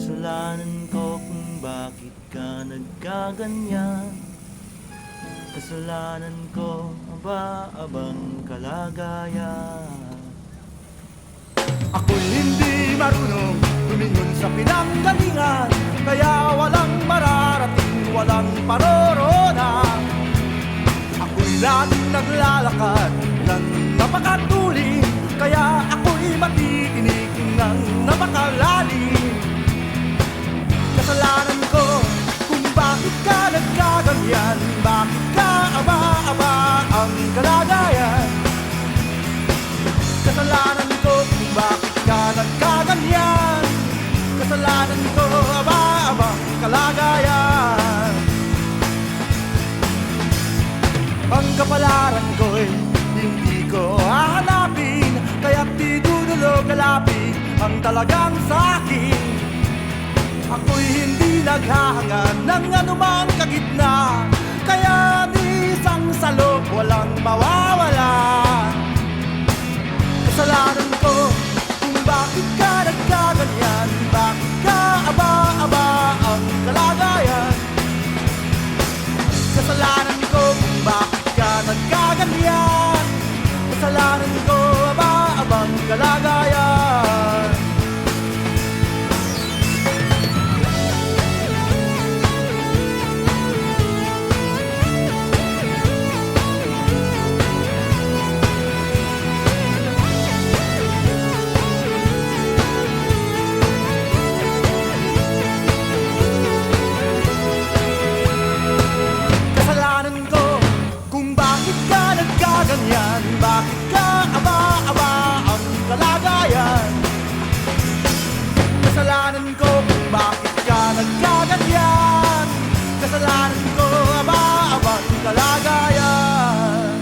Kasalanan ko kung bakit ka nagkaganyan. Kasalanan ko ba abang kalagayan? Ako'y hindi marunong tumingon sa pinanggalingan, kaya walang mararating, walang parorona. Ako'y laging naglalakad ng napakatuling, kaya ako'y matitinig ng napakalalim. Kasalanan ko kung bakit ka nagkaganyan, bakit ka aba-aba ang kalagayan. Kasalanan ko kung bakit ka nagkaganyan, kasalanan ko aba-aba ang kalagayan. Ang kapalaran ko'y hindi ko hahanapin, kaya't di dudulog kalapit ang talagang sa'kin. Ako'y hindi naghahangad ng anumang kagitna, kaya ni isang salog walang mawawala. Kasalanan ko kung bakit ka nagkaganyan, bakit ka aba-aba ang kalagayan. Kasalanan ko kung bakit ka nagkaganyan, kasalanan ko aba-aba ang kalagayan. Ganyan, bakit ka aba-aba ang kalagayan? Kasalanan ko kung bakit ka nagkaganyan, kasalanan ko aba-aba ang kalagayan.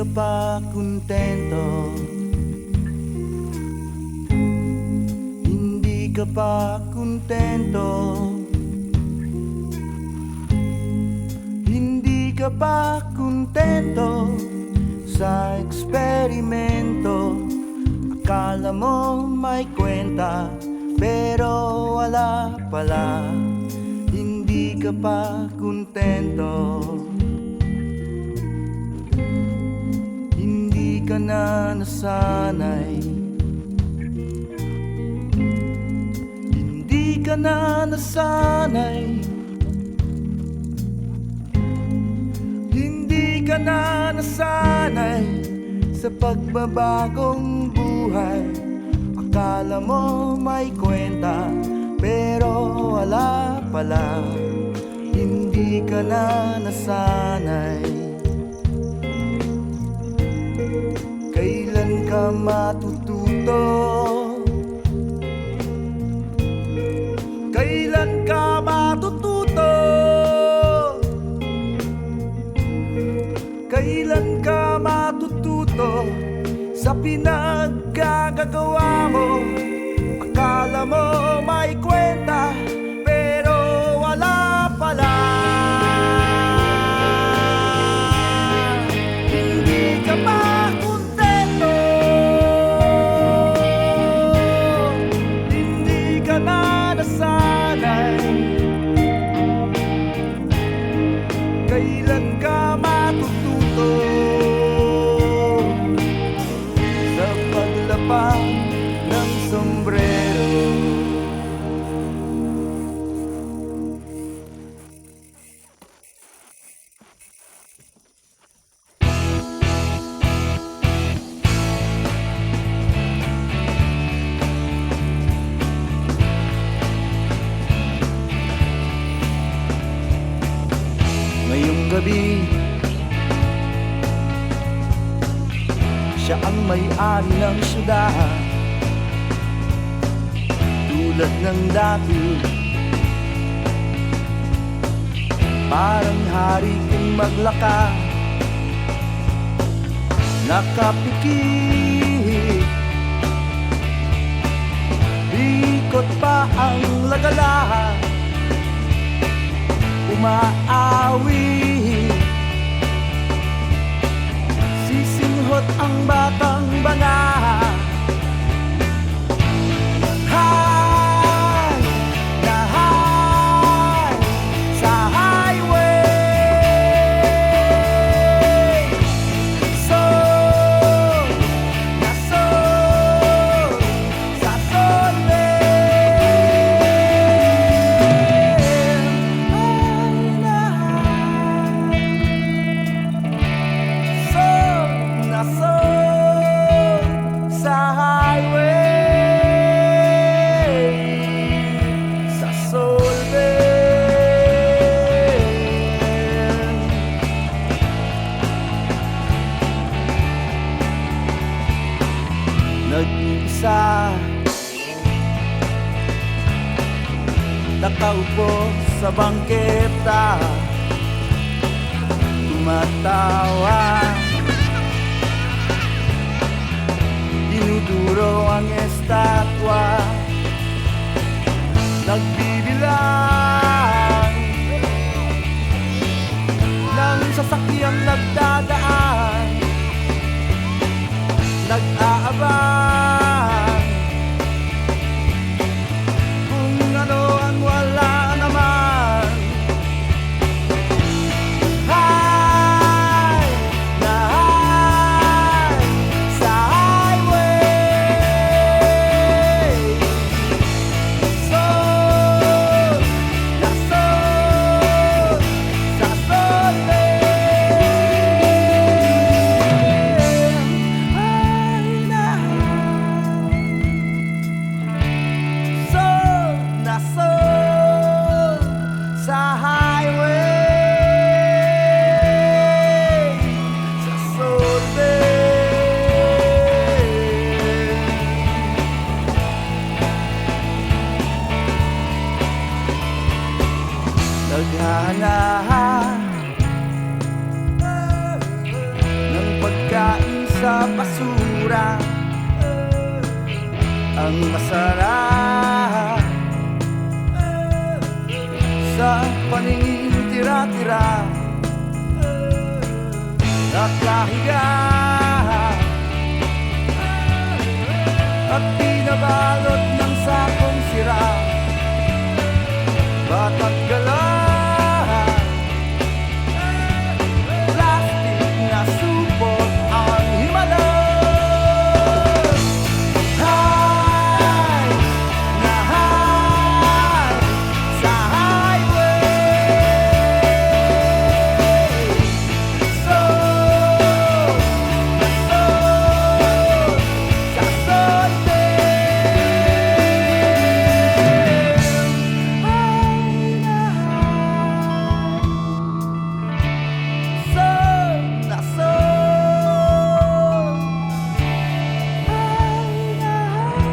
ka pa kontento, hindi ka pa kontento, hindi ka pa kontento sa eksperimento. Akala mo may kwenta, pero wala pala. Hindi ka pa kontento, hindi ka na nasanay, hindi ka na nasanay, hindi ka na nasanay sa pagbabagong buhay. Akala mo may kwenta, pero wala pala. Hindi ka na nasanay. Kailan ka matututo? Kailan ka matututo? Kailan ka matututo sa pinaggagawa mo? Akala mo may kwenta, pero wala pala. Hindi ka pa kontento, hindi ka na nasanay. Kailan ka matututo sa paglapang ng sombrero? Ngayong gabi, siya ang may-ari ng syudad. Tulad ng dati, parang hari kong maglaka, nakapikit, ikot pa ang lagala, umaawi, sisinghot ang batang banga. High na high sa highway, soul na soul sa solid. High na high, soul na soul sa highway, sa solid. Nag-iisa, nakaupo sa bangketa, tumatawa, dinuduro ang estatwa, nagbibilang ng sasakyang nagdadaan, nag-aabang kung ano ang wala naman. High na high sa highway, soul na soul sa solid. High na high sa basura. Ang masarap sa paningin tira-tira. Nakahiga at pinabalot ng sakong sira. Batang gala, plastic na supot ang himala. High na high sa highway. So sa Sunday. High na high. Son na son. High na high.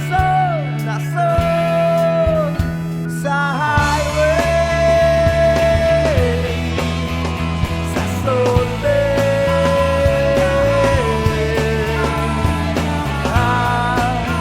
Son na son. Sa highway. Sa Sunday. Highway.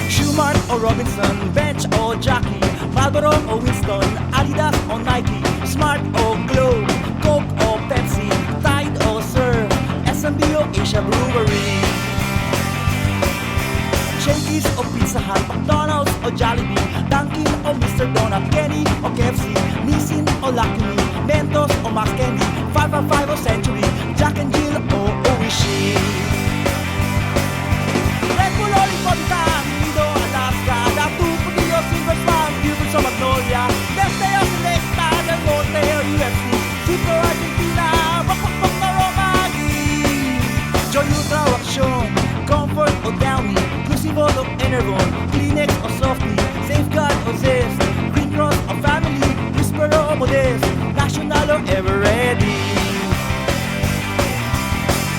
Schumart o Robinson, Bench o Jackie, Marlboro o Winston, Adidas o Nike, Smart o Globe, Coke o Pepsi, Tide o Surf, S&B o Asia Brewery, Shakey's o Pizza Hut, McDonald's o Jollibee, Dunkin' o Mr. Donut, Kenny o KFC, Nissin o Lucky Me, Mentos o Max Candy, 555 o Century, Jack and Jill o Oishi. Red Bull o Lipovitan, Nido, Alaska, Datu, Putillo, Silver Swan, Bugles o Magnolia, Deste o Selecta, Del Monte o UFC, Cipro, Argentina, Bakbak na Romagi, Joy Ultra o Action, Comfort o Downy, Crucible o Enervon, Kleenex o Softy, Safeguard o Zest, Green Cross o Family, Whisper o Modest, National o Everready,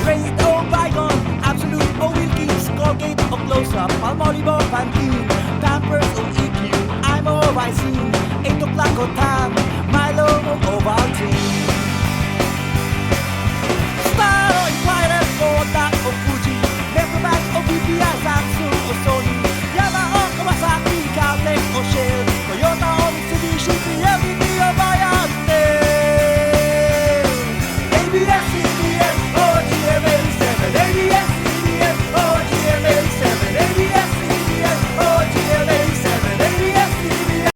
Raid o Bygone, Absolute o Wilkins, Colgate o Close-Up, Palmolive o Pantene, Pampers o EQ, I'm o Vicene, 8 o'clock o Time.